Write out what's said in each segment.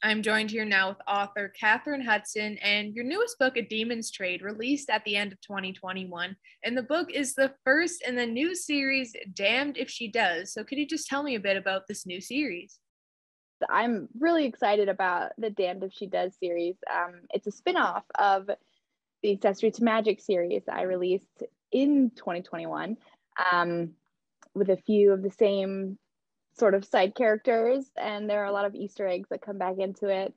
I'm joined here now with author Kathrin Hutson, and your newest book, A Demon's Trade, released at the end of 2021. And the book is the first in the new series, Damned If She Does. So could you just tell me a bit about this new series? I'm really excited about the Damned If She Does series. It's a spin-off of the Accessory to Magic series I released in 2021 with a few of the same sort of side characters, and there are a lot of Easter eggs that come back into it.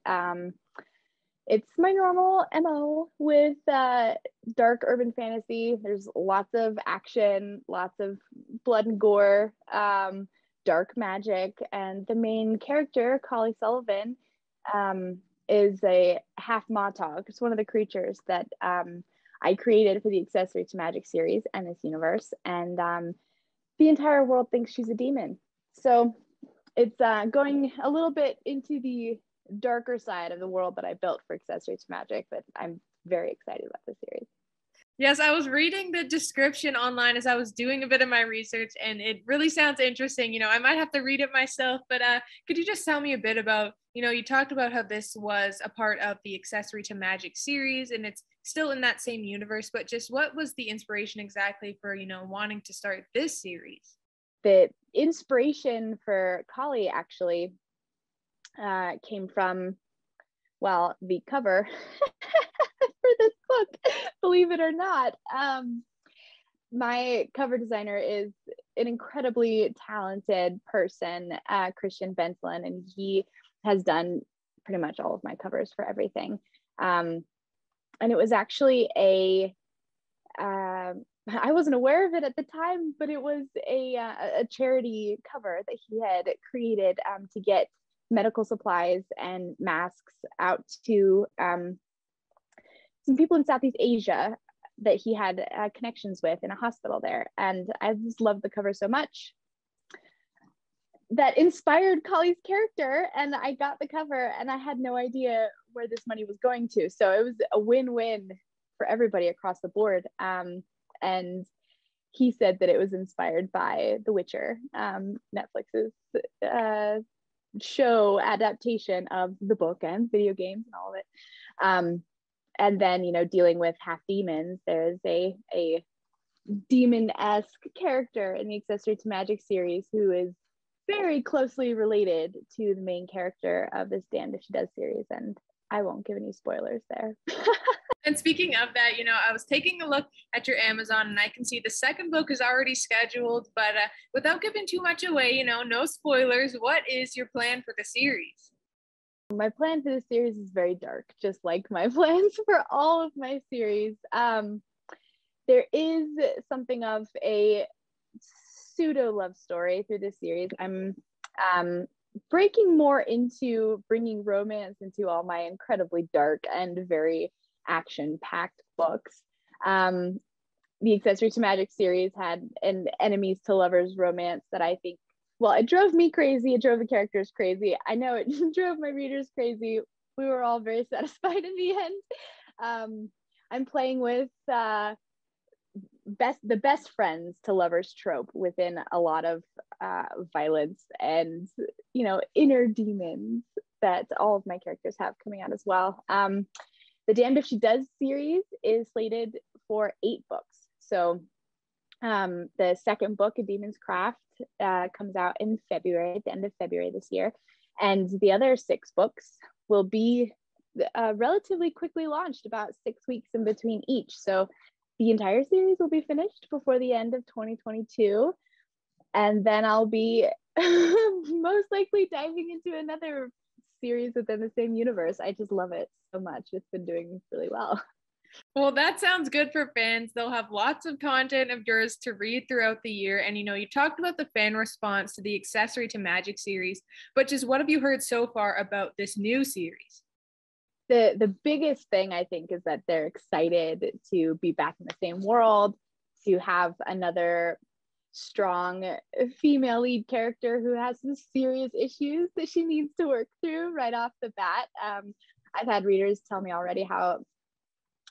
It's my normal MO with dark urban fantasy. There's lots of action, lots of blood and gore, dark magic, and the main character, Collie Sullivan, is a half Mawtog. It's one of the creatures that I created for the Accessory to Magic series and this universe, and the entire world thinks she's a demon. So it's going a little bit into the darker side of the world that I built for Accessory to Magic, but I'm very excited about this series. Yes, I was reading the description online as I was doing a bit of my research, and it really sounds interesting. I might have to read it myself, but could you just tell me a bit about, you talked about how this was a part of the Accessory to Magic series, and it's still in that same universe, but just what was the inspiration exactly for, wanting to start this series? The inspiration for Collie actually came from, well, the cover for this book, believe it or not. My cover designer is an incredibly talented person, Christian Benslin, and he has done pretty much all of my covers for everything. And it was actually I wasn't aware of it at the time, but it was a charity cover that he had created to get medical supplies and masks out to some people in Southeast Asia that he had connections with in a hospital there. And I just loved the cover so much that inspired Collie's character, and I got the cover and I had no idea where this money was going to. So it was a win-win for everybody across the board. And he said that it was inspired by The Witcher, Netflix's show adaptation of the book and video games and all of it. And then, dealing with half demons, there's a demon-esque character in the Accessory to Magic series who is very closely related to the main character of this Damned If She Does series. And I won't give any spoilers there. And speaking of that, I was taking a look at your Amazon, and I can see the second book is already scheduled, but without giving too much away, no spoilers, what is your plan for the series? My plan for the series is very dark, just like my plans for all of my series. There is something of a pseudo love story through this series. I'm breaking more into bringing romance into all my incredibly dark and very action-packed books. The Accessory to Magic series had an enemies to lovers romance that I think, well, it drove me crazy. It drove the characters crazy. I know it drove my readers crazy. We were all very satisfied in the end. I'm playing with the best friends to lovers trope within a lot of violence and, inner demons that all of my characters have coming out as well. The Damned If She Does series is slated for 8 books. So the second book, A Demon's Craft, comes out in February, at the end of February this year. And the other 6 books will be relatively quickly launched, about 6 weeks in between each. So the entire series will be finished before the end of 2022. And then I'll be most likely diving into another series within the same universe. I just love it so much. It's been doing really well. Well, that sounds good for fans. They'll have lots of content of yours to read throughout the year. And, you talked about the fan response to the Accessory to Magic series, but just what have you heard so far about this new series? The biggest thing I think is that they're excited to be back in the same world, to have another strong female lead character who has some serious issues that she needs to work through right off the bat. I've had readers tell me already how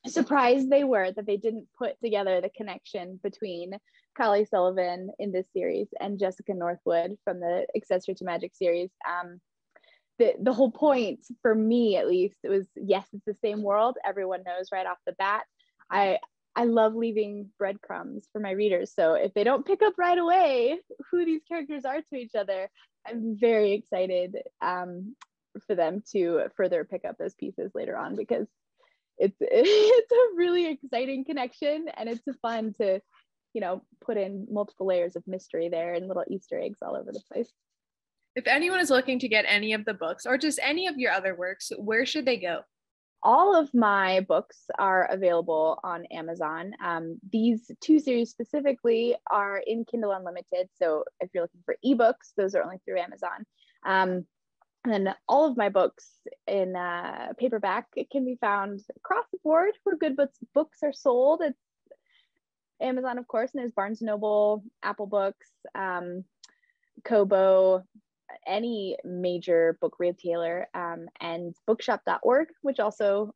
surprised they were that they didn't put together the connection between Collie Sullivan in this series and Jessica Northwood from the Accessory to Magic series. the whole point for me, at least, it was, yes, it's the same world. Everyone knows right off the bat. I love leaving breadcrumbs for my readers. So if they don't pick up right away who these characters are to each other, I'm very excited for them to further pick up those pieces later on, because it's a really exciting connection, and it's fun to, you know, put in multiple layers of mystery there and little Easter eggs all over the place. If anyone is looking to get any of the books or just any of your other works, where should they go? All of my books are available on Amazon. These two series specifically are in Kindle Unlimited. So if you're looking for ebooks, those are only through Amazon. And then all of my books in paperback can be found across the board where good books are sold. It's Amazon, of course, and there's Barnes & Noble, Apple Books, Kobo, any major book retailer, and bookshop.org, which also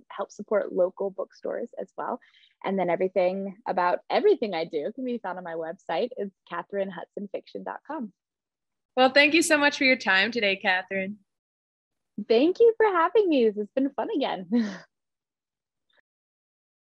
helps support local bookstores as well. And then everything about everything I do can be found on my website. It's KathrinHutsonFiction.com. Well, thank you so much for your time today, Kathrin. Thank you for having me. This has been fun again.